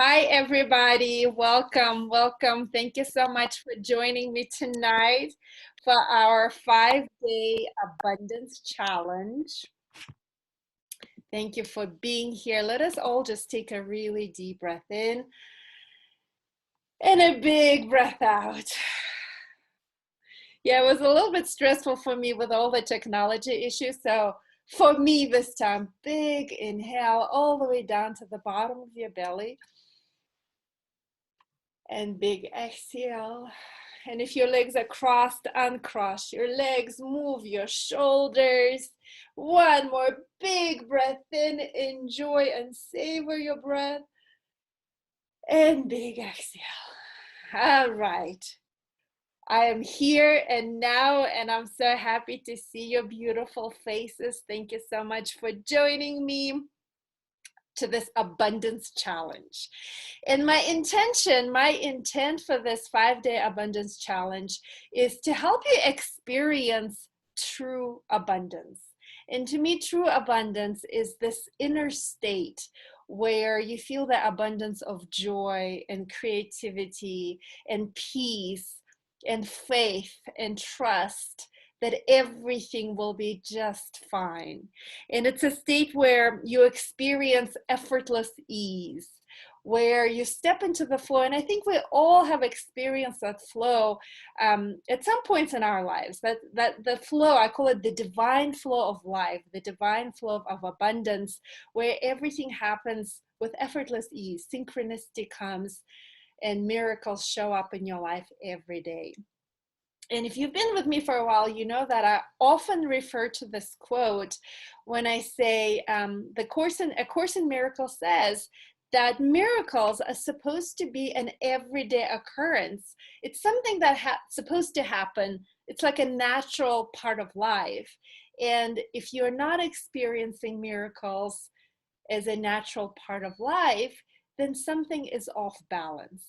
Hi, everybody. Welcome, welcome. Thank you so much for joining me tonight for our 5-day abundance challenge. Thank you for being here. Let us all just take a really deep breath in and a big breath out. Yeah, it was a little bit stressful for me with all the technology issues. So for me this time, big inhale all the way down to the bottom of your belly. And big exhale. And if your legs are crossed, uncross your legs, move your shoulders. One more big breath in, enjoy and savor your breath. And big exhale. All right. I am here and now, and I'm so happy to see your beautiful faces. Thank you so much for joining me to this abundance challenge. And my intent for this 5-day abundance challenge is to help you experience true abundance. And to me, true abundance is this inner state where you feel the abundance of joy and creativity and peace and faith and trust that everything will be just fine. And it's a state where you experience effortless ease, where you step into the flow. And I think we all have experienced that flow at some points in our lives, that the flow, I call it the divine flow of life, the divine flow of abundance, where everything happens with effortless ease, synchronicity comes, and miracles show up in your life every day. And if you've been with me for a while, you know that I often refer to this quote when I say A Course in Miracles says that miracles are supposed to be an everyday occurrence. It's something that's supposed to happen. It's like a natural part of life. And if you're not experiencing miracles as a natural part of life, then something is off balance.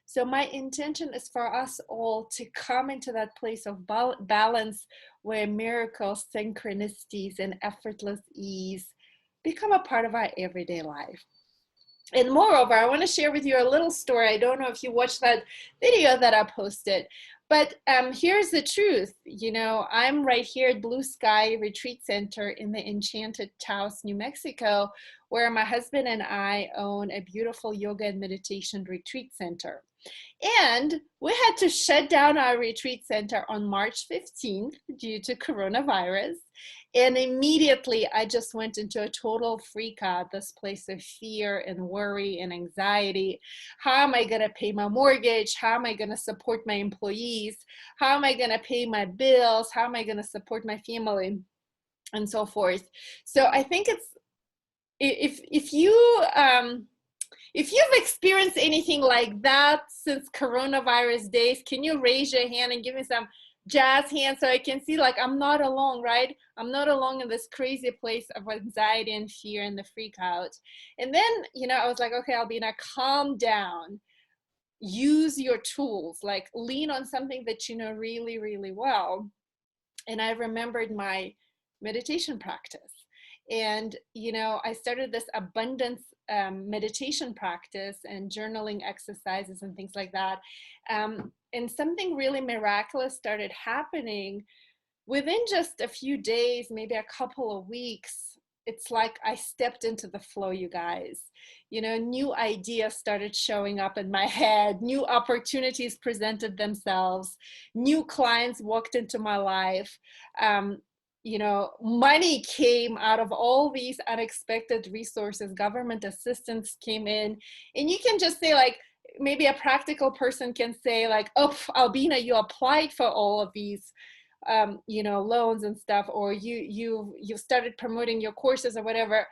So my intention is for us all to come into that place of balance where miracles, synchronicities, and effortless ease become a part of our everyday life. And moreover, I want to share with you a little story. I don't know if you watched that video that I posted, but here's the truth. You know, I'm right here at Blue Sky Retreat Center in the Enchanted Taos, New Mexico, where my husband and I own a beautiful yoga and meditation retreat center. And we had to shut down our retreat center on March 15th due to coronavirus. And immediately I just went into a total freak out, this place of fear and worry and anxiety. How am I going to pay my mortgage? How am I going to support my employees? How am I going to pay my bills? How am I going to support my family? And so forth. So I think it's, if you've experienced anything like that since coronavirus days, can you raise your hand and give me some jazz hands so I can see, like, I'm not alone, right? I'm not alone in this crazy place of anxiety and fear and the freak out. And then, you know, I was like, okay, Albina, calm down. Use your tools, like lean on something that you know really, really well. And I remembered my meditation practice. And, you know, I started this abundance meditation practice and journaling exercises and things like that. And something really miraculous started happening within just a few days, maybe a couple of weeks. It's like I stepped into the flow, you guys. You know, new ideas started showing up in my head, new opportunities presented themselves, new clients walked into my life. You know, money came out of all these unexpected resources, government assistance came in. And you can just say, like, maybe a practical person can say, like, oh, Albina, you applied for all of these you know, loans and stuff, or you started promoting your courses or whatever.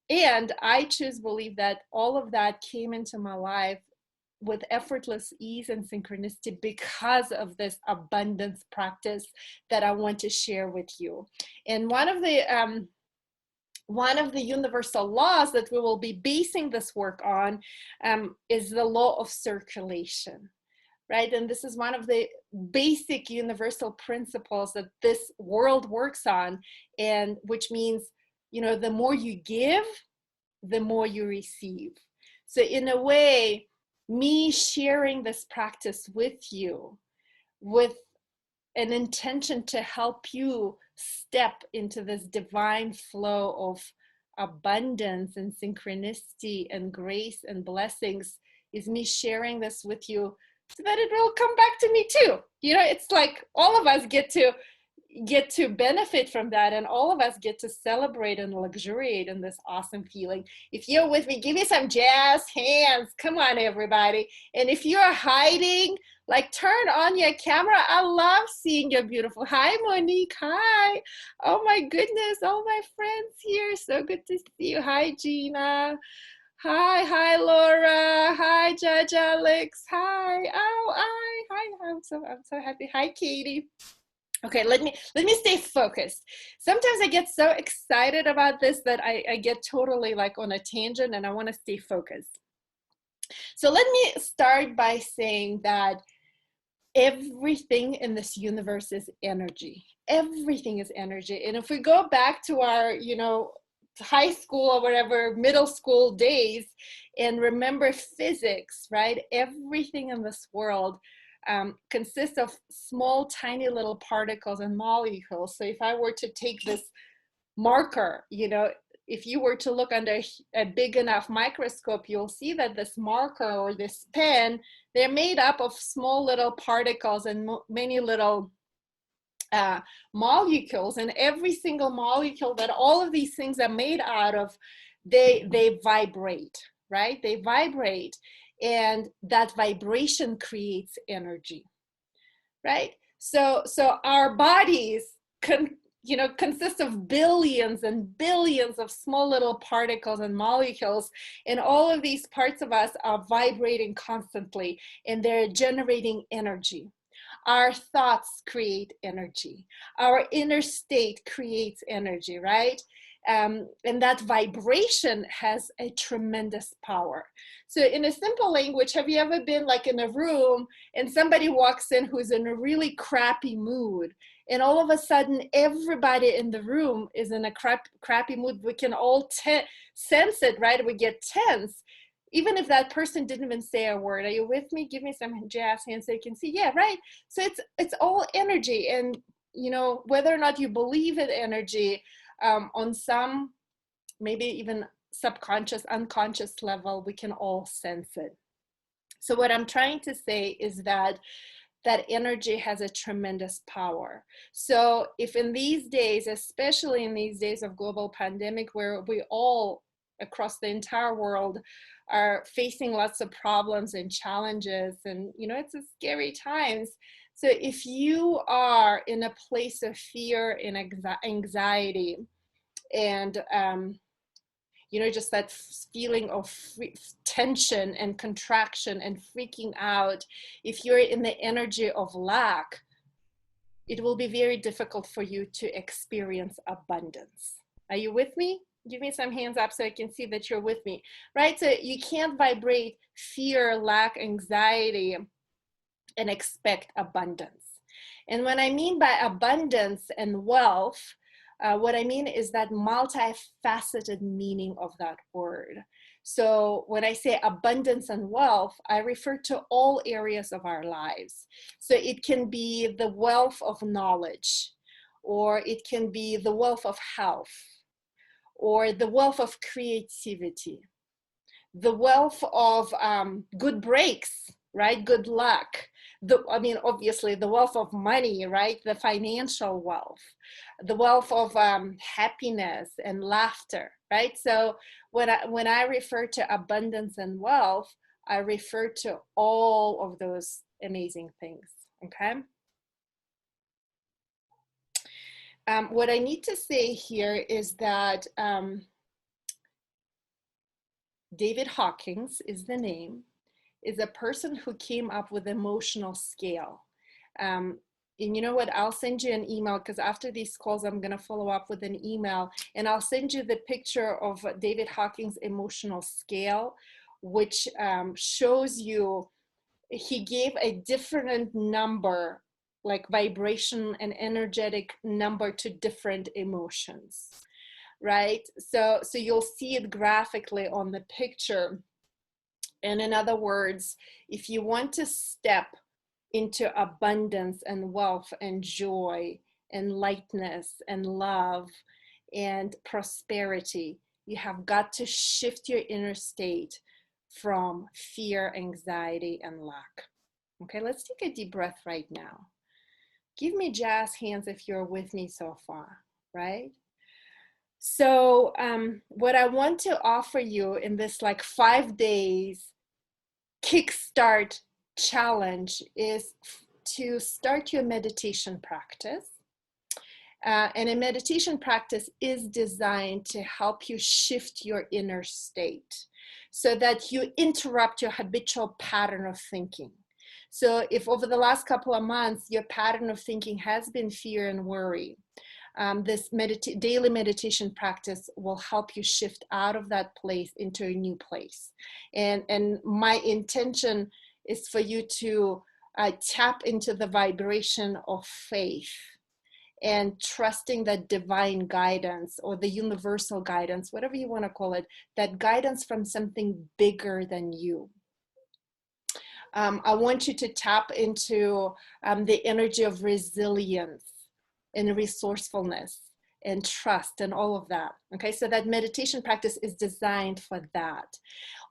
And I choose believe that all of that came into my life with effortless ease and synchronicity because of this abundance practice that I want to share with you. And one of the universal laws that we will be basing this work on is the law of circulation. Right? And this is one of the basic universal principles that this world works on, and which means, you know, the more you give, the more you receive. So in a way, me sharing this practice with you with an intention to help you step into this divine flow of abundance and synchronicity and grace and blessings is me sharing this with you so that it will come back to me too. You know, it's like all of us get to benefit from that, and all of us get to celebrate and luxuriate in this awesome feeling. If you're with me, give me some jazz hands. Come on, everybody. And if you're hiding, like, turn on your camera. I love seeing your beautiful. Hi, Monique. Hi. Oh my goodness, all my friends here. So good to see you. Hi, Gina. Hi, Laura. Hi, Judge Alex. Hi. Oh, hi. I'm so happy. Hi, Katie. Okay, let me stay focused. Sometimes I get so excited about this that I get totally like on a tangent, and I want to stay focused. So let me start by saying that everything in this universe is energy. Everything is energy. And if we go back to our, high school or whatever, middle school days, and remember physics, right? Everything in this world consists of small, tiny little particles and molecules. So if I were to take this marker, if you were to look under a big enough microscope, you'll see that this marker or this pen, they're made up of small little particles and many little molecules. And every single molecule that all of these things are made out of, they vibrate, right? They vibrate, and that vibration creates energy, right? So our bodies consist of billions and billions of small little particles and molecules, and all of these parts of us are vibrating constantly, and they're generating energy. Our thoughts create energy. Our inner state creates energy, right? And that vibration has a tremendous power. So in a simple language, have you ever been like in a room and somebody walks in who's in a really crappy mood, and all of a sudden everybody in the room is in a crappy mood? We can all sense it, right? We get tense, even if that person didn't even say a word. Are you with me? Give me some jazz hands so you can see. Yeah, right. So it's all energy. And whether or not you believe in energy, on some maybe even subconscious, unconscious level, we can all sense it. So what I'm trying to say is that energy has a tremendous power. So if in these days, especially in these days of global pandemic, where we all across the entire world are facing lots of problems and challenges, and it's a scary times. So if you are in a place of fear and anxiety, and just that feeling of tension and contraction and freaking out, if you're in the energy of lack, it will be very difficult for you to experience abundance. Are you with me? Give me some hands up so I can see that you're with me, right? So you can't vibrate fear, lack, anxiety, and expect abundance. And when I mean by abundance and wealth, what I mean is that multifaceted meaning of that word. So when I say abundance and wealth, I refer to all areas of our lives. So it can be the wealth of knowledge, or it can be the wealth of health, or the wealth of creativity, the wealth of good breaks, right? Good luck. Obviously the wealth of money, right? The financial wealth, the wealth of happiness and laughter, right? So when I refer to abundance and wealth, I refer to all of those amazing things, okay? What I need to say here is that David Hawkins is the name, is a person who came up with emotional scale. And you know what, I'll send you an email, because after these calls, I'm gonna follow up with an email, and I'll send you the picture of David Hawkins' emotional scale, which shows you, he gave a different number, like vibration and energetic number, to different emotions, right? So you'll see it graphically on the picture. And in other words, if you want to step into abundance and wealth and joy and lightness and love and prosperity, you have got to shift your inner state from fear, anxiety, and lack. Okay, let's take a deep breath right now. Give me jazz hands if you're with me so far, right? So what I want to offer you in this like 5 days kickstart challenge is to start your meditation practice. And a meditation practice is designed to help you shift your inner state so that you interrupt your habitual pattern of thinking. So if over the last couple of months, your pattern of thinking has been fear and worry, this daily meditation practice will help you shift out of that place into a new place. And my intention is for you to tap into the vibration of faith and trusting that divine guidance or the universal guidance, whatever you want to call it, that guidance from something bigger than you. I want you to tap into the energy of resilience and resourcefulness and trust and all of that. Okay, so that meditation practice is designed for that.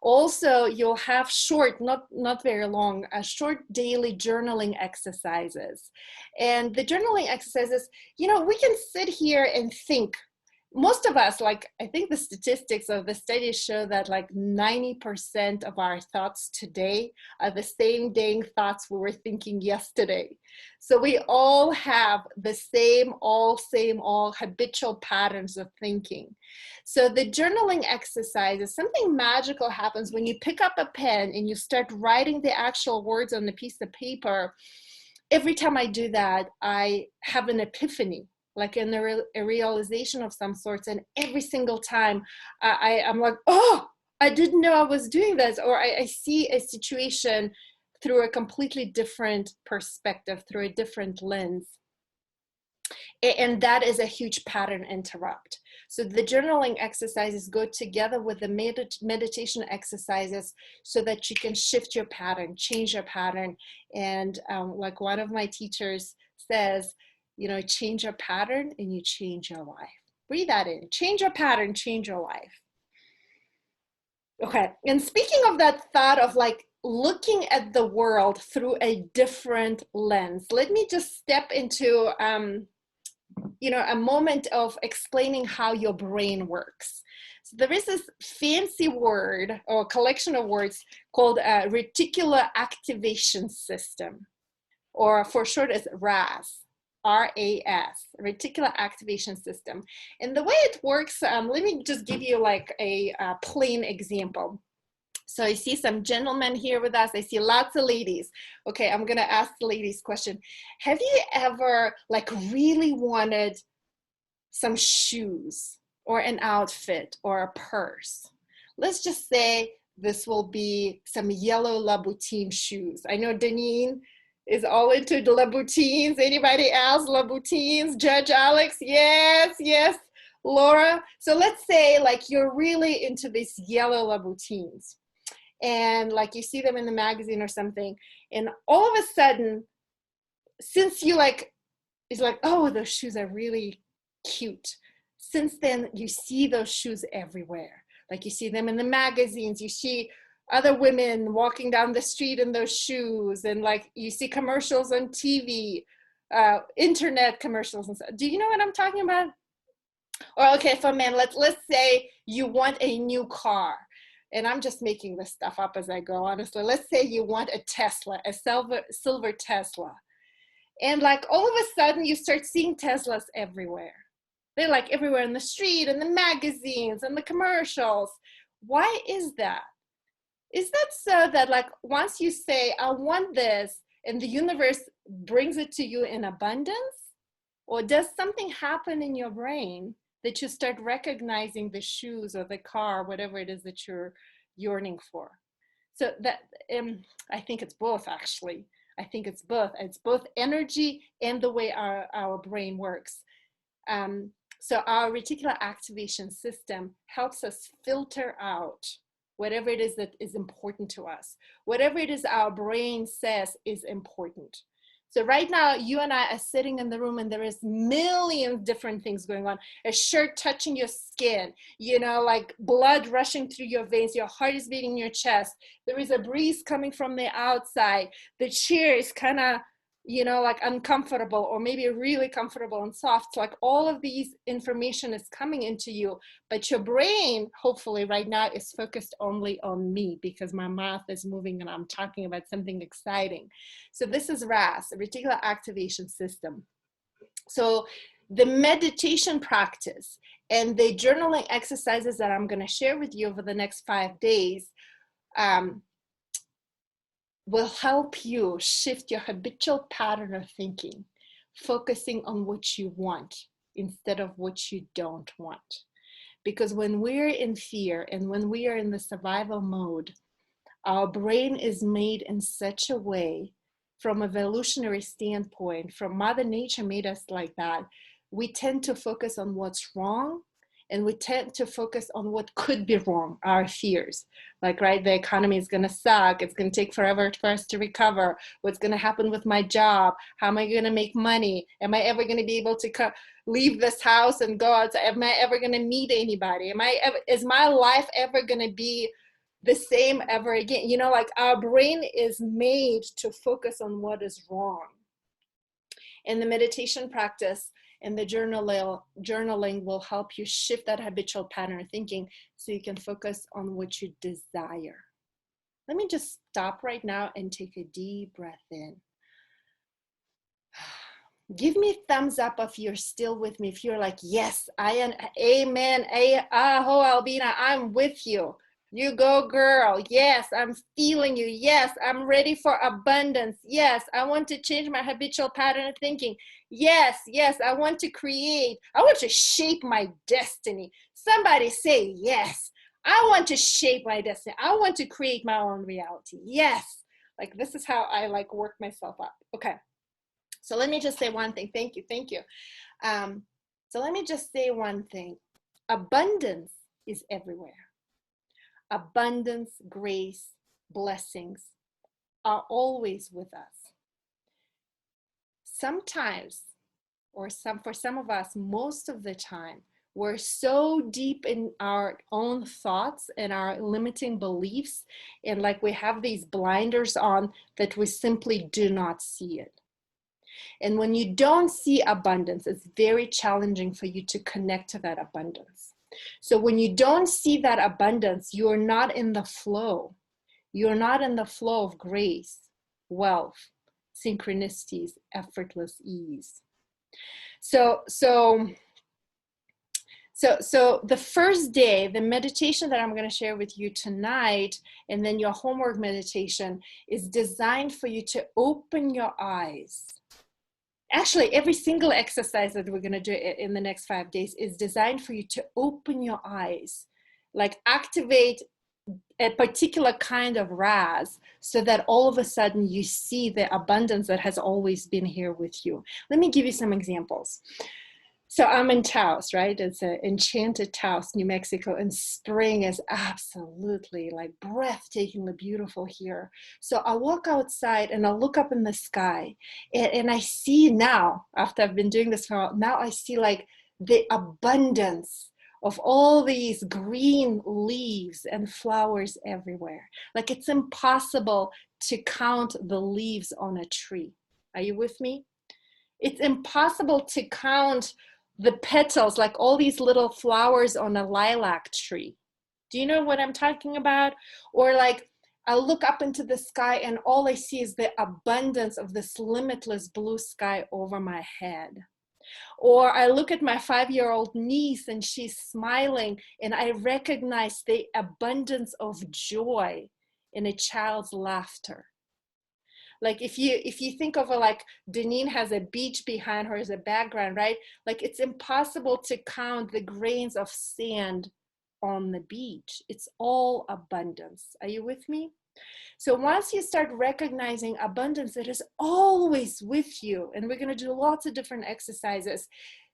Also, you'll have short, not very long, short daily journaling exercises. And the journaling exercises, you know, we can sit here and think. Most of us, like, I think the statistics of the studies show that like 90% of our thoughts today are the same dang thoughts we were thinking yesterday. So we all have the same habitual patterns of thinking. So the journaling exercise is something magical happens when you pick up a pen and you start writing the actual words on a piece of paper. Every time I do that, I have an epiphany, like a realization of some sorts. And every single time I'm like, oh, I didn't know I was doing this. Or I see a situation through a completely different perspective, through a different lens. And that is a huge pattern interrupt. So the journaling exercises go together with the meditation exercises so that you can shift your pattern, change your pattern. And like one of my teachers says, you know, change your pattern and you change your life. Breathe that in. Change your pattern, change your life. Okay. And speaking of that thought of like looking at the world through a different lens, let me just step into, you know, a moment of explaining how your brain works. So there is this fancy word or collection of words called a reticular activation system, or for short is RAS. RAS, reticular activation system. And the way it works, let me just give you like a plain example. So I see some gentlemen here with us. I see lots of ladies. Okay, I'm gonna ask the ladies question. Have you ever like really wanted some shoes or an outfit or a purse? Let's just say this will be some yellow Louboutin shoes. I know Deneen is all into the Louboutins. Anybody else? Louboutins? Judge Alex? Yes, yes. Laura? So let's say like you're really into these yellow Louboutins and like you see them in the magazine or something, and all of a sudden, since you like, it's like, oh, those shoes are really cute. Since then, you see those shoes everywhere. Like you see them in the magazines, you see other women walking down the street in those shoes, and like you see commercials on TV, internet commercials and stuff. Do you know what I'm talking about? Or okay, for men, let's say you want a new car. And I'm just making this stuff up as I go, honestly. Let's say you want a Tesla, a silver Tesla. And like all of a sudden you start seeing Teslas everywhere. They're like everywhere in the street and the magazines and the commercials. Why is that? Is that so that like once you say, I want this, and the universe brings it to you in abundance? Or does something happen in your brain that you start recognizing the shoes or the car, whatever it is that you're yearning for? So that I think it's both, actually. I think it's both. It's both energy and the way our brain works. So our reticular activation system helps us filter out whatever it is that is important to us, whatever it is our brain says is important. So right now, you and I are sitting in the room and there is millions different things going on. A shirt touching your skin, you know, like blood rushing through your veins, your heart is beating in your chest. There is a breeze coming from the outside. The chair is kind of, you know, like uncomfortable or maybe really comfortable and soft. So like all of these information is coming into you, but your brain, hopefully right now, is focused only on me because my mouth is moving and I'm talking about something exciting. So this is RAS, Reticular Activation System. So the meditation practice and the journaling exercises that I'm going to share with you over the next 5 days will help you shift your habitual pattern of thinking, focusing on what you want instead of what you don't want. Because when we're in fear and when we are in the survival mode, our brain is made in such a way, from an evolutionary standpoint, from Mother Nature made us like that, we tend to focus on what's wrong and we tend to focus on what could be wrong, our fears. Like, right, the economy is going to suck. It's going to take forever for us to recover. What's going to happen with my job? How am I going to make money? Am I ever going to be able to leave this house and go outside? Am I ever going to meet anybody? Is my life ever going to be the same ever again? You know, like our brain is made to focus on what is wrong. And the meditation practice and the journaling will help you shift that habitual pattern of thinking so you can focus on what you desire. Let me just stop right now and take a deep breath in. Give me a thumbs up if you're still with me. If you're like, yes, I am, amen, aho, Albina, I'm with you. You go, girl. Yes, I'm feeling you. Yes, I'm ready for abundance. Yes, I want to change my habitual pattern of thinking. Yes, yes, I want to create. I want to shape my destiny. Somebody say yes. I want to shape my destiny. I want to create my own reality. Yes. Like, this is how I like work myself up. Okay. So let me just say one thing. Thank you. Thank you. So let me just say one thing. Abundance is everywhere. Abundance, grace, blessings are always with us. Sometimes, or for some of us, most of the time, we're so deep in our own thoughts and our limiting beliefs, and like we have these blinders on that we simply do not see it. And when you don't see abundance, it's very challenging for you to connect to that abundance. So when you don't see that abundance, you're not in the flow. You're not in the flow of grace, wealth, synchronicities, effortless ease. So the first day, the meditation that I'm going to share with you tonight, and then your homework meditation, is designed for you to open your eyes. Actually, every single exercise that we're going to do in the next 5 days is designed for you to open your eyes, like activate a particular kind of RAS so that all of a sudden you see the abundance that has always been here with you. Let me give you some examples. So I'm in Taos, right? It's an enchanted Taos, New Mexico, and spring is absolutely like breathtakingly beautiful here. So I walk outside and I look up in the sky and I see now, after I've been doing this for a while, now I see like the abundance of all these green leaves and flowers everywhere. Like it's impossible to count the leaves on a tree. Are you with me? It's impossible to count the petals, like all these little flowers on a lilac tree. Do you know what I'm talking about? Or like I look up into the sky and all I see is the abundance of this limitless blue sky over my head. Or I look at my 5-year-old niece and she's smiling and I recognize the abundance of joy in a child's laughter. Like if you think of like Deneen has a beach behind her as a background, right? Like it's impossible to count the grains of sand on the beach. It's all abundance. Are you with me? So once you start recognizing abundance that is always with you, and we're going to do lots of different exercises,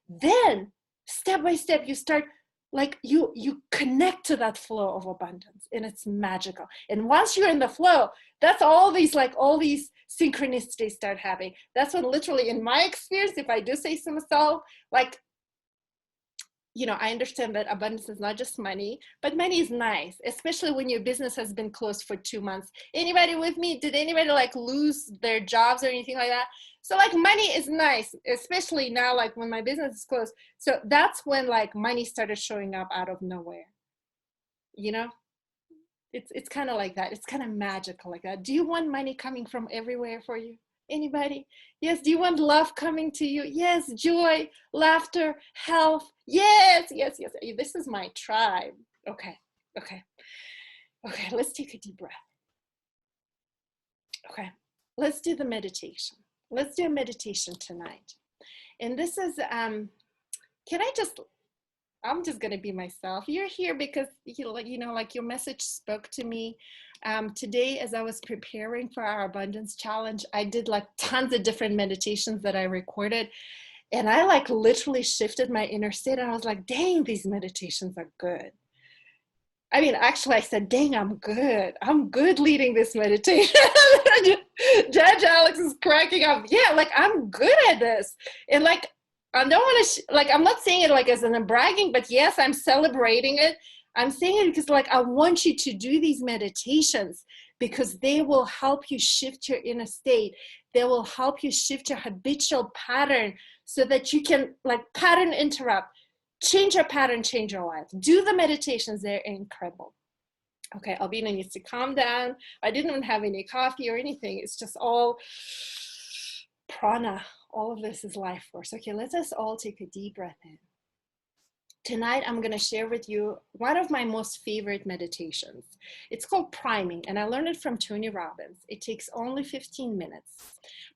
then step by step you start like you connect to that flow of abundance, and it's magical. And once you're in the flow, that's all these synchronicities start happening. That's when, literally, in my experience, if I do say so myself, like, I understand that abundance is not just money, but money is nice, especially when your business has been closed for 2 months. Anybody with me? Did anybody like lose their jobs or anything like that? So like money is nice, especially now, like when my business is closed. So that's when like money started showing up out of nowhere. You know, it's kind of like that. It's kind of magical like that. Do you want money coming from everywhere for you? Anybody? Yes. Do you want love coming to you? Yes. Joy, laughter, health. Yes, yes, yes. This is my tribe. Okay, okay, okay. Let's take a deep breath. Okay, let's do the meditation. Let's do a meditation tonight. And this is, can I just, I'm just going to be myself. You're here because, like your message spoke to me. Today, as I was preparing for our abundance challenge, I did like tons of different meditations that I recorded. And I like literally shifted my inner state. And I was like, dang, these meditations are good. I mean, actually, I said, dang, I'm good. I'm good leading this meditation. Judge Alex is cracking up. Yeah, like I'm good at this. And like, I don't want to, I'm not saying it like as an bragging, but yes, I'm celebrating it. I'm saying it because like, I want you to do these meditations because they will help you shift your inner state. They will help you shift your habitual pattern so that you can like pattern interrupt, change your pattern, change your life. Do the meditations. They're incredible. Okay, Albina needs to calm down. I didn't even have any coffee or anything. It's just all prana. All of this is life force. Okay, let us all take a deep breath in. Tonight, I'm going to share with you one of my most favorite meditations. It's called priming, and I learned it from Tony Robbins. It takes only 15 minutes.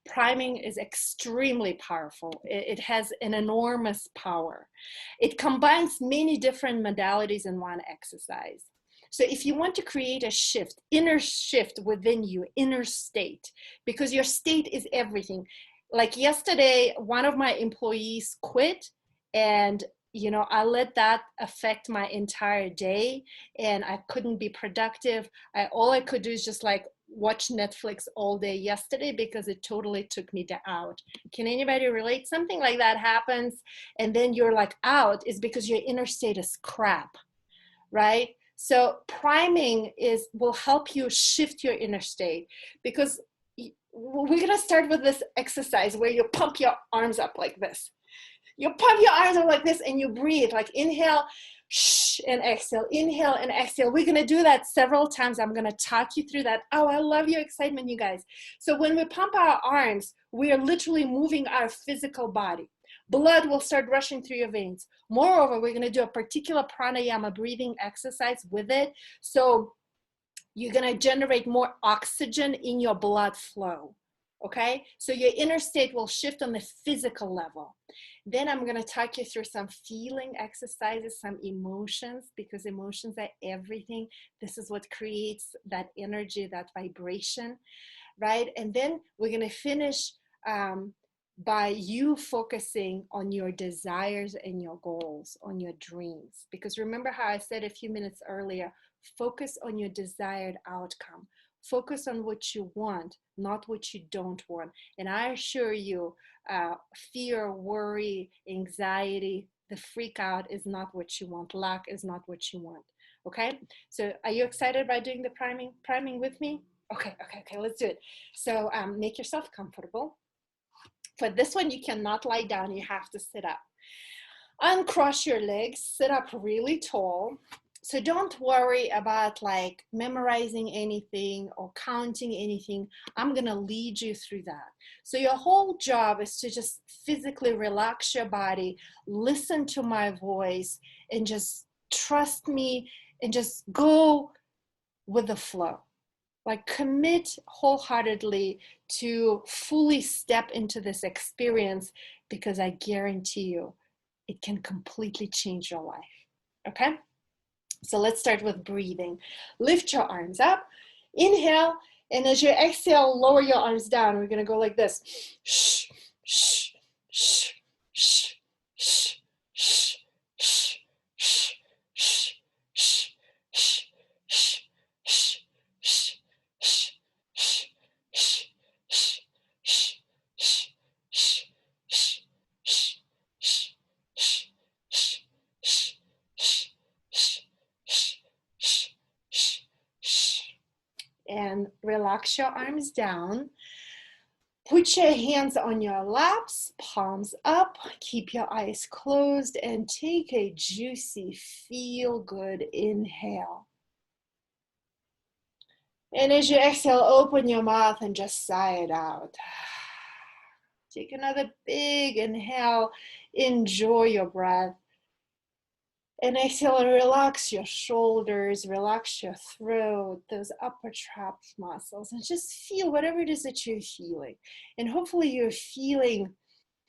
Priming is extremely powerful. It has an enormous power. It combines many different modalities in one exercise. So if you want to create a shift, inner shift within you, inner state, because your state is everything. Like yesterday, one of my employees quit, and I let that affect my entire day, and I couldn't be productive. All I could do is just like watch Netflix all day yesterday because it totally took me out. Can anybody relate? Something like that happens, and then you're like out is because your inner state is crap, right? So priming will help you shift your inner state, because we're gonna start with this exercise where you pump your arms up like this. You pump your arms up like this and you breathe, like inhale, shh, and exhale, inhale and exhale. We're going to do that several times. I'm going to talk you through that. Oh, I love your excitement, you guys. So when we pump our arms, we are literally moving our physical body. Blood will start rushing through your veins. Moreover, we're going to do a particular pranayama breathing exercise with it. So you're going to generate more oxygen in your blood flow. Okay, so your inner state will shift on the physical level. Then I'm going to talk you through some feeling exercises, some emotions, because emotions are everything. This is what creates that energy, that vibration, right? And then we're going to finish by you focusing on your desires and your goals, on your dreams. Because remember how I said a few minutes earlier, focus on your desired outcome. Focus on what you want, not what you don't want. And I assure you, fear, worry, anxiety, the freak out is not what you want. Lack is not what you want. Okay? So are you excited about doing the priming with me? Okay, let's do it. So make yourself comfortable. For this one, you cannot lie down. You have to sit up. Uncross your legs, sit up really tall. So don't worry about like memorizing anything or counting anything. I'm going to lead you through that. So your whole job is to just physically relax your body, listen to my voice, and just trust me and just go with the flow. Like commit wholeheartedly to fully step into this experience, because I guarantee you it can completely change your life. Okay? So let's start with breathing. Lift your arms up, inhale, and as you exhale, lower your arms down. We're gonna go like this. Shh, shh, shh, shh, shh, shh, shh, shh, And relax your arms down. Put your hands on your laps, palms up, keep your eyes closed, and take a juicy, feel-good inhale. And as you exhale, open your mouth and just sigh it out. Take another big inhale, enjoy your breath. And exhale and relax your shoulders, relax your throat, those upper trapped muscles, and just feel whatever it is that you're feeling. And hopefully you're feeling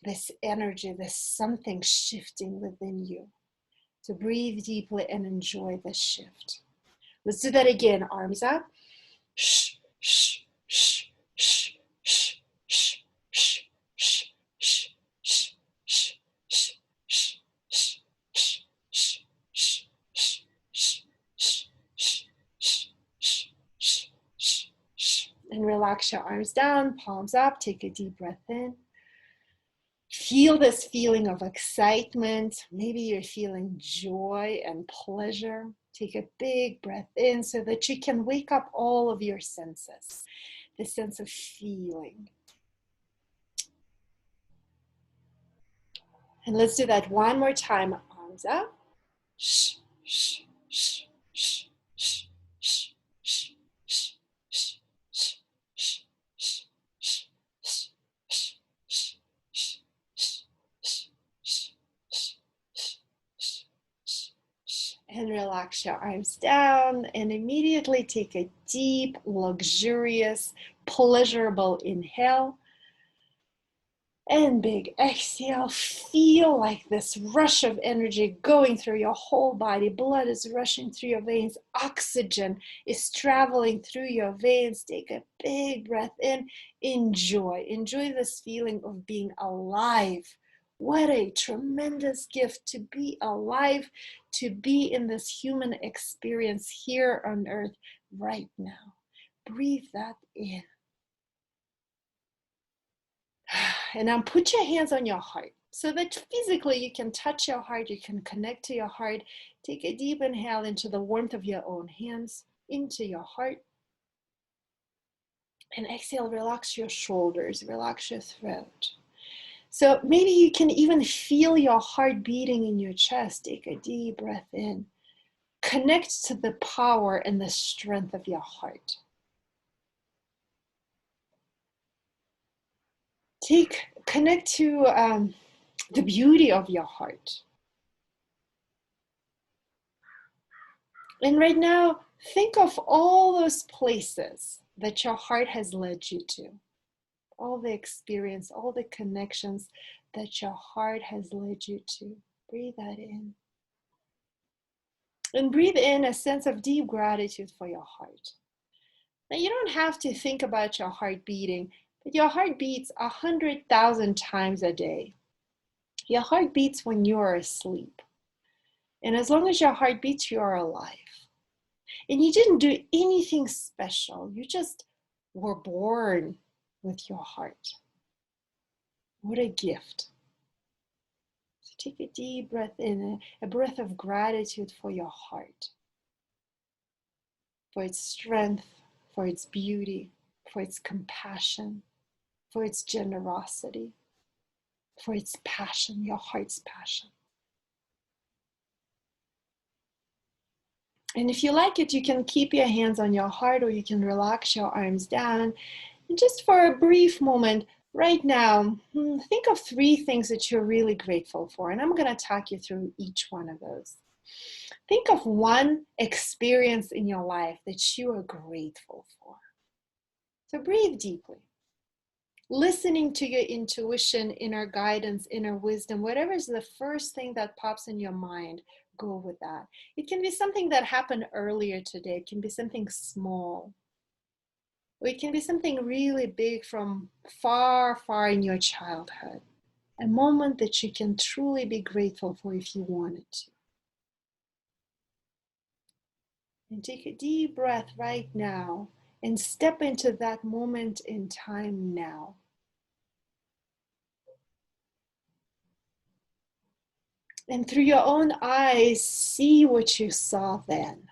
this energy, this something shifting within you. So breathe deeply and enjoy this shift. Let's do that again. Arms up. Shh, shh, shh, shh, shh, shh, shh, shh, shh, shh, shh, shh, shh, shh. And relax your arms down, palms up, take a deep breath in. Feel this feeling of excitement. Maybe you're feeling joy and pleasure. Take a big breath in so that you can wake up all of your senses, the sense of feeling. And let's do that one more time. Arms up. Shh, shh, shh, shh, shh, shh, shh, shh, shh, shh, shh, shh, and relax your arms down and immediately take a deep, luxurious, pleasurable inhale. And big exhale. Feel like this rush of energy going through your whole body. Blood is rushing through your veins. Oxygen is traveling through your veins. Take a big breath in. Enjoy. Enjoy this feeling of being alive. What a tremendous gift to be alive, to be in this human experience here on earth right now. Breathe that in. And now put your hands on your heart so that physically you can touch your heart, you can connect to your heart. Take a deep inhale into the warmth of your own hands, into your heart. And exhale, relax your shoulders, relax your throat. So maybe you can even feel your heart beating in your chest. Take a deep breath in. Connect to the power and the strength of your heart. Connect to the beauty of your heart. And right now, think of all those places that your heart has led you to. All the experience, all the connections that your heart has led you to. Breathe that in. And breathe in a sense of deep gratitude for your heart. Now, you don't have to think about your heart beating, but your heart beats 100,000 times a day. Your heart beats when you are asleep. And as long as your heart beats, you are alive. And you didn't do anything special. You just were born with your heart. What a gift. So take a deep breath in, a breath of gratitude for your heart, for its strength, for its beauty, for its compassion, for its generosity, for its passion, your heart's passion. And if you like it, you can keep your hands on your heart or you can relax your arms down. And just for a brief moment, right now, think of 3 things that you're really grateful for. And I'm going to talk you through each one of those. Think of one experience in your life that you are grateful for. So breathe deeply. Listening to your intuition, inner guidance, inner wisdom, whatever is the first thing that pops in your mind, go with that. It can be something that happened earlier today. It can be something small. Or it can be something really big from far, far in your childhood. A moment that you can truly be grateful for if you wanted to. And take a deep breath right now and step into that moment in time now. And through your own eyes, see what you saw then.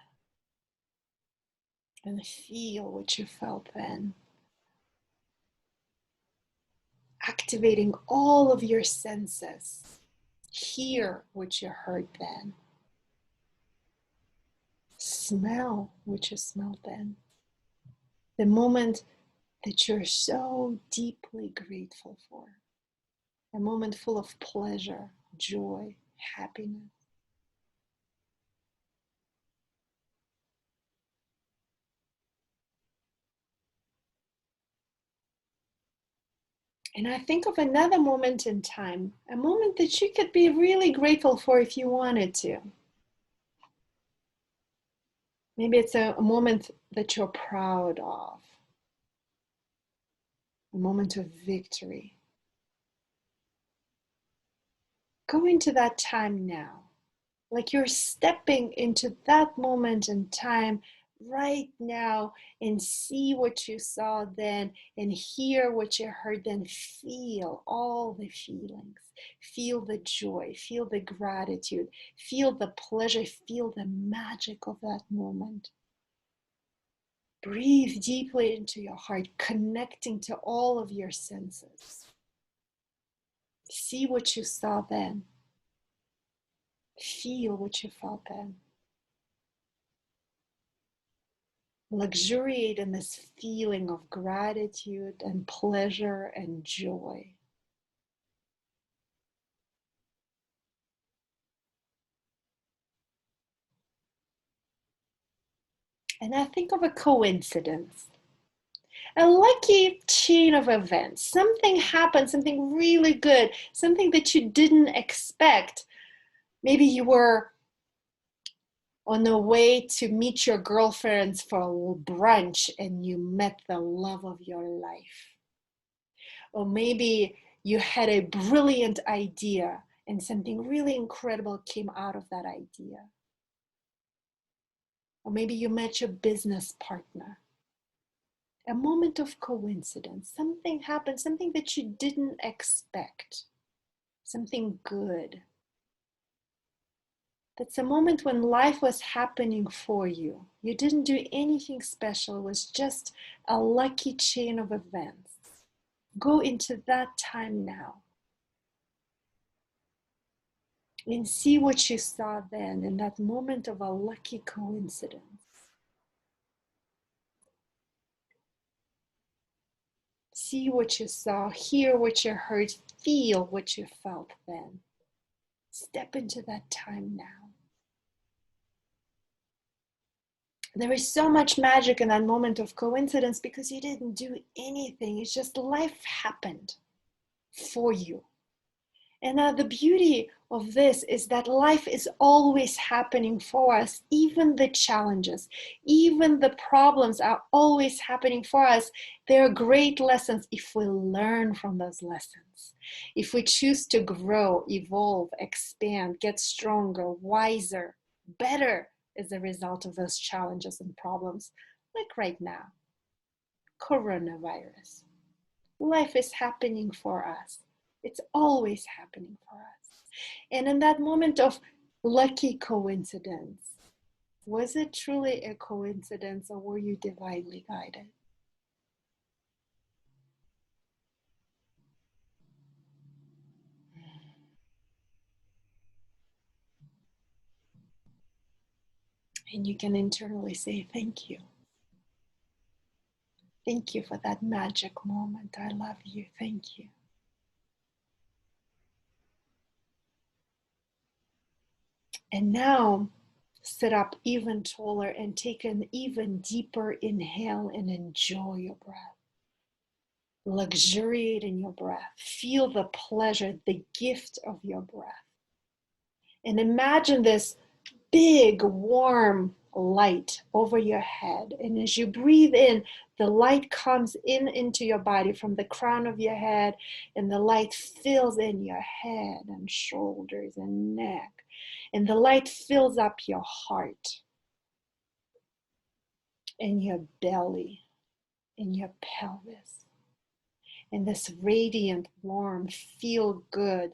And feel what you felt then. Activating all of your senses. Hear what you heard then. Smell what you smelled then. The moment that you're so deeply grateful for. A moment full of pleasure, joy, happiness. And I think of another moment in time, a moment that you could be really grateful for if you wanted to. Maybe it's a moment that you're proud of, a moment of victory. Go into that time now, like you're stepping into that moment in time right now, and see what you saw then and hear what you heard then. Feel all the feelings, feel the joy, feel the gratitude, feel the pleasure, feel the magic of that moment. Breathe deeply into your heart, connecting to all of your senses. See what you saw then. Feel what you felt then. Luxuriate in this feeling of gratitude and pleasure and joy. And I think of a coincidence, a lucky chain of events. Something happened, something really good, something that you didn't expect. Maybe you were on the way to meet your girlfriends for a brunch and you met the love of your life. Or maybe you had a brilliant idea and something really incredible came out of that idea. Or maybe you met your business partner. A moment of coincidence. Something happened, something that you didn't expect. Something good. That's a moment when life was happening for you. You didn't do anything special. It was just a lucky chain of events. Go into that time now and see what you saw then in that moment of a lucky coincidence. See what you saw, hear what you heard, feel what you felt then. Step into that time now. There is so much magic in that moment of coincidence because you didn't do anything. It's just life happened for you. And the beauty of this is that life is always happening for us. Even the challenges, even the problems are always happening for us. They're great lessons if we learn from those lessons. If we choose to grow, evolve, expand, get stronger, wiser, better as a result of those challenges and problems, like right now, coronavirus. Life is happening for us. It's always happening for us. And in that moment of lucky coincidence, was it truly a coincidence or were you divinely guided? And you can internally say, thank you. Thank you for that magic moment. I love you. Thank you. And now sit up even taller and take an even deeper inhale and enjoy your breath. Luxuriate in your breath. Feel the pleasure, the gift of your breath. And imagine this big, warm light over your head. And as you breathe in, the light comes in into your body from the crown of your head, and the light fills in your head and shoulders and neck. And the light fills up your heart and your belly and your pelvis. And this radiant, warm, feel good,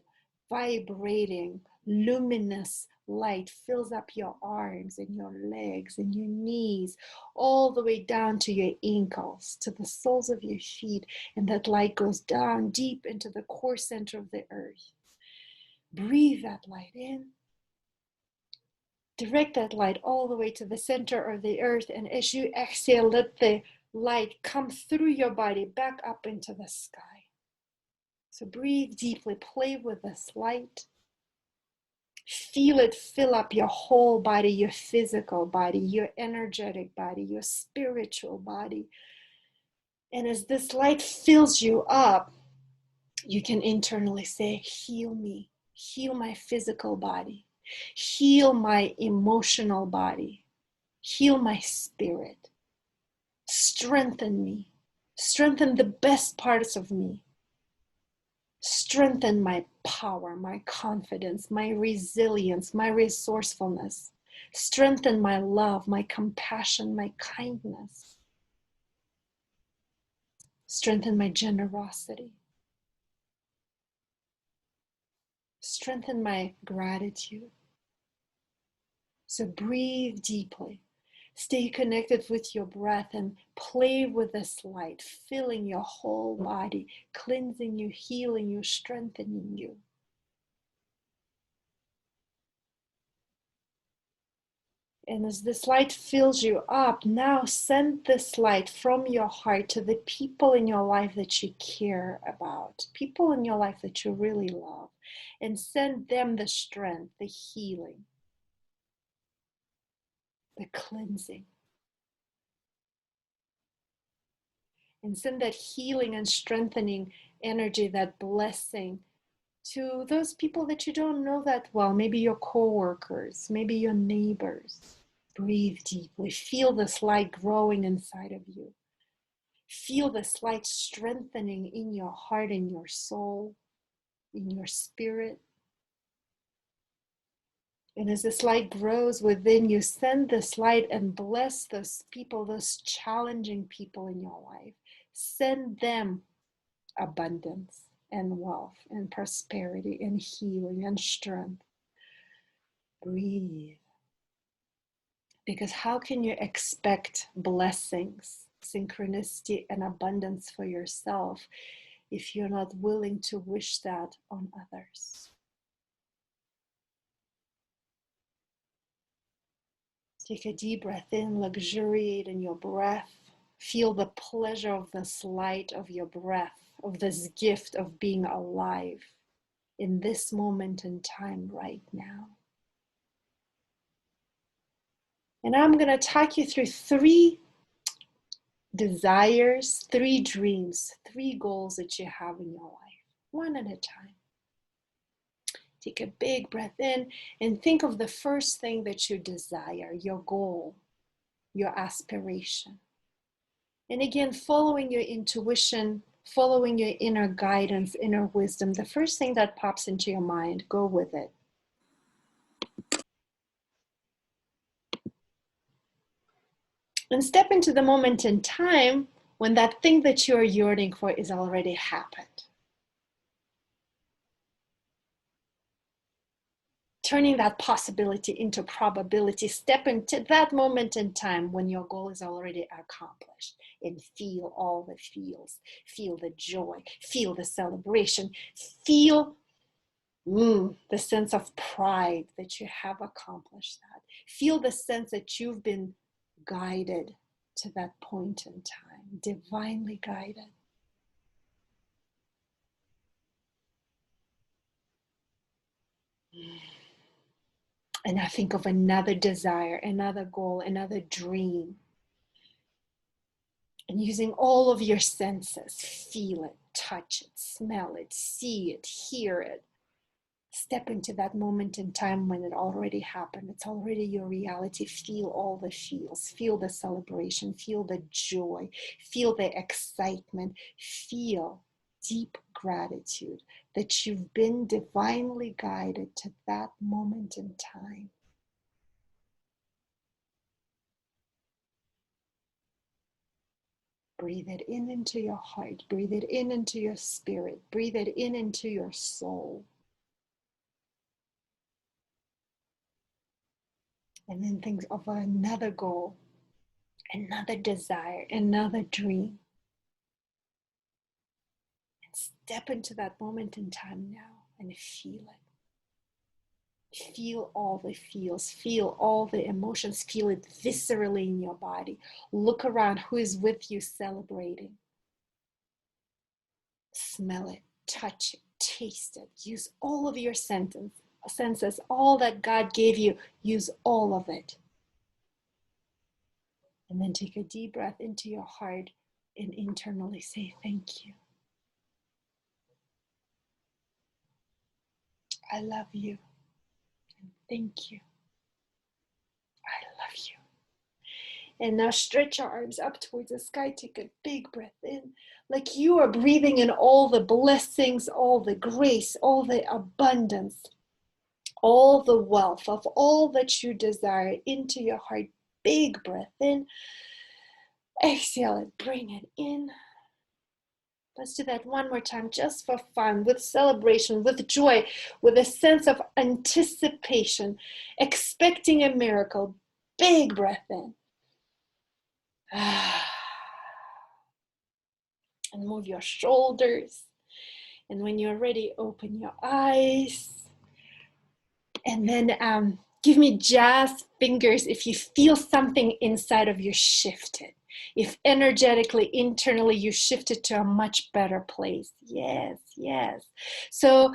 vibrating, luminous light fills up your arms and your legs and your knees, all the way down to your ankles, to the soles of your feet. And that light goes down deep into the core center of the earth. Breathe that light in. Direct that light all the way to the center of the earth. And as you exhale, let the light come through your body back up into the sky. So breathe deeply, play with this light. Feel it fill up your whole body, your physical body, your energetic body, your spiritual body. And as this light fills you up, you can internally say, heal me, heal my physical body, heal my emotional body, heal my spirit, strengthen me, strengthen the best parts of me, strengthen my power, my confidence, my resilience, my resourcefulness, strengthen my love, my compassion, my kindness, strengthen my generosity, strengthen my gratitude. So breathe deeply. Stay connected with your breath and play with this light, filling your whole body, cleansing you, healing you, strengthening you. And as this light fills you up, now send this light from your heart to the people in your life that you care about, people in your life that you really love, and send them the strength, the healing, the cleansing. And send that healing and strengthening energy, that blessing, to those people that you don't know that well, maybe your coworkers, maybe your neighbors. Breathe deeply. Feel this light growing inside of you. Feel this light strengthening in your heart, in your soul, in your spirit. And as this light grows within you, send this light and bless those people, those challenging people in your life. Send them abundance and wealth and prosperity and healing and strength. Breathe. Because how can you expect blessings, synchronicity, and abundance for yourself if you're not willing to wish that on others? Take a deep breath in, luxuriate in your breath. Feel the pleasure of this light of your breath, of this gift of being alive in this moment in time right now. And I'm going to talk you through 3 desires, 3 dreams, 3 goals that you have in your life, one at a time. Take a big breath in and think of the first thing that you desire, your goal, your aspiration. And again, following your intuition, following your inner guidance, inner wisdom, the first thing that pops into your mind, go with it. And step into the moment in time when that thing that you're yearning for is already happened. Turning that possibility into probability, step into that moment in time when your goal is already accomplished and feel all the feels. Feel the joy, feel the celebration, feel the sense of pride that you have accomplished that. Feel the sense that you've been guided to that point in time, divinely guided. And now think of another desire, another goal, another dream. And using all of your senses, feel it, touch it, smell it, see it, hear it. Step into that moment in time when it already happened. It's already your reality. Feel all the feels. Feel the celebration. Feel the joy. Feel the excitement. Feel deep gratitude that you've been divinely guided to that moment in time. Breathe it in into your heart. Breathe it in into your spirit. Breathe it in into your soul. And then think of another goal, another desire, another dream. And step into that moment in time now and feel it. Feel all the feels, feel all the emotions, feel it viscerally in your body. Look around who is with you celebrating. Smell it, touch it, taste it. Use all of your senses, all that God gave you, use all of it. And then take a deep breath into your heart and internally say, thank you. I love you. And thank you. I love you. And now stretch your arms up towards the sky. Take a big breath in, like you are breathing in all the blessings, all the grace, all the abundance, all the wealth of all that you desire into your heart. Big breath in. Exhale it, bring it in. Let's do that one more time, just for fun, with celebration, with joy, with a sense of anticipation, expecting a miracle. Big breath in. And move your shoulders. And when you're ready, open your eyes. And then give me just fingers if you feel something inside of you shifted. If energetically, internally, you shifted to a much better place. Yes, yes. So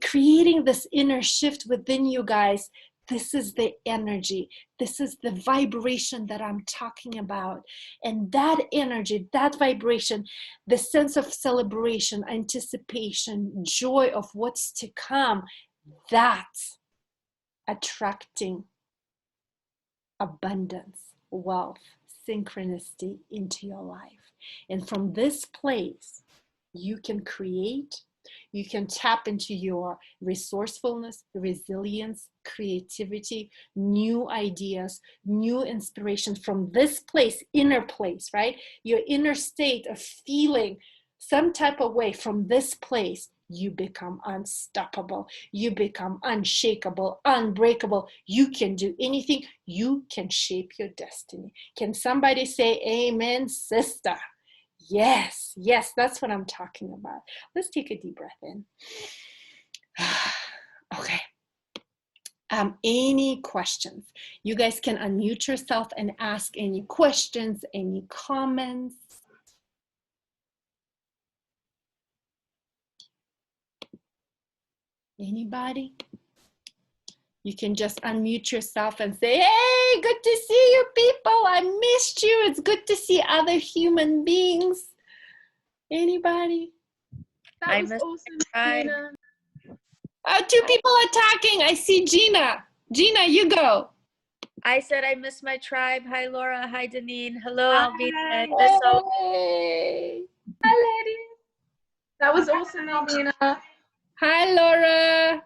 creating this inner shift within you guys, this is the energy. This is the vibration that I'm talking about. And that energy, that vibration, the sense of celebration, anticipation, joy of what's to come, that's attracting abundance, wealth, synchronicity into your life. And from this place, you can create, you can tap into your resourcefulness, resilience, creativity, new ideas, new inspiration from this place, inner place, right? Your inner state of feeling some type of way. From this place, you become unstoppable. You become unshakable, unbreakable. You can do anything. You can shape your destiny. Can somebody say amen, sister? Yes, yes, that's what I'm talking about. Let's take a deep breath in. Okay. Any questions? You guys can unmute yourself and ask any questions, any comments. Anybody? You can just unmute yourself and say, hey, good to see you people. I missed you. It's good to see other human beings. Anybody? That was awesome, Gina. Two people are talking. I see Gina. Gina, you go. I said I miss my tribe. Hi, Laura. Hi, Deneen. Hello, Albina. Hey. Hi, ladies. That was awesome, Albina. Hi, Laura.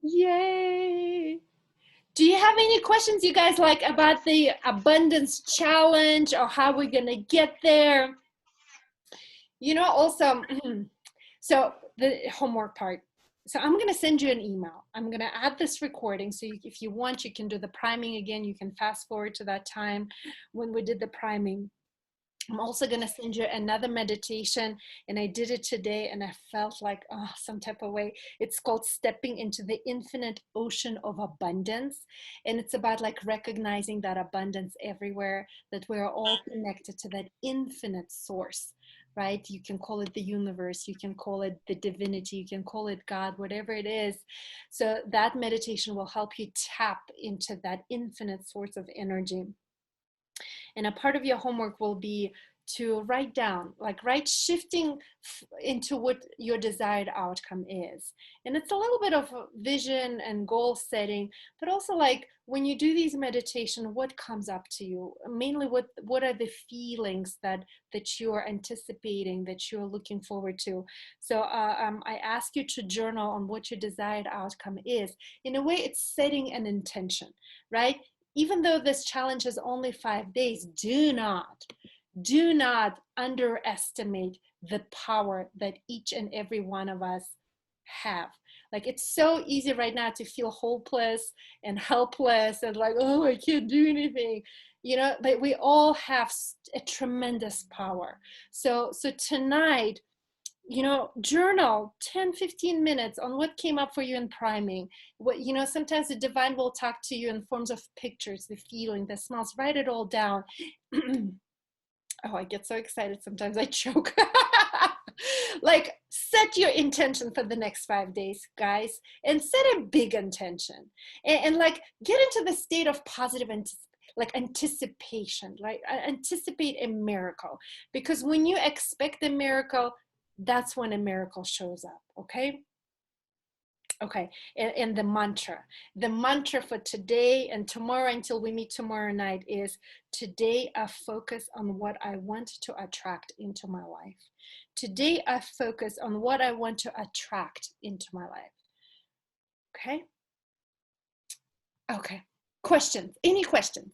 Yay. Do you have any questions, you guys, like about the abundance challenge or how we're going to get there? You know, also, so the homework part. So I'm going to send you an email. I'm going to add this recording. So if you want, you can do the priming again. You can fast forward to that time when we did the priming. I'm also going to send you another meditation, and I did it today and I felt like some type of way. It's called Stepping into the Infinite Ocean of Abundance, and it's about like recognizing that abundance everywhere, that we're all connected to that infinite source, right? You can call it the universe, you can call it the divinity, you can call it God, whatever it is. So that meditation will help you tap into that infinite source of energy. And a part of your homework will be to write down, shifting into what your desired outcome is. And it's a little bit of vision and goal setting, but also like when you do these meditation, what comes up to you? Mainly what are the feelings that you're anticipating, that you're looking forward to? So I ask you to journal on what your desired outcome is. In a way, it's setting an intention, right? Even though this challenge is only 5 days, do not underestimate the power that each and every one of us have. Like, it's so easy right now to feel hopeless and helpless and like, oh, I can't do anything, you know, but we all have a tremendous power. So tonight, you know, journal 10-15 minutes on what came up for you in priming. What, you know, sometimes the divine will talk to you in forms of pictures, the feeling, the smells. Write it all down. Oh, I get so excited sometimes I choke. Like, set your intention for the next 5 days, guys, and set a big intention, and like get into the state of positive anticipation, right? Anticipate a miracle, because when you expect a miracle, that's when a miracle shows up. Okay. Okay. And the mantra for today and tomorrow, until we meet tomorrow night, is: today I focus on what I want to attract into my life. Today I focus on what I want to attract into my life. Okay. Okay. Questions? Any questions?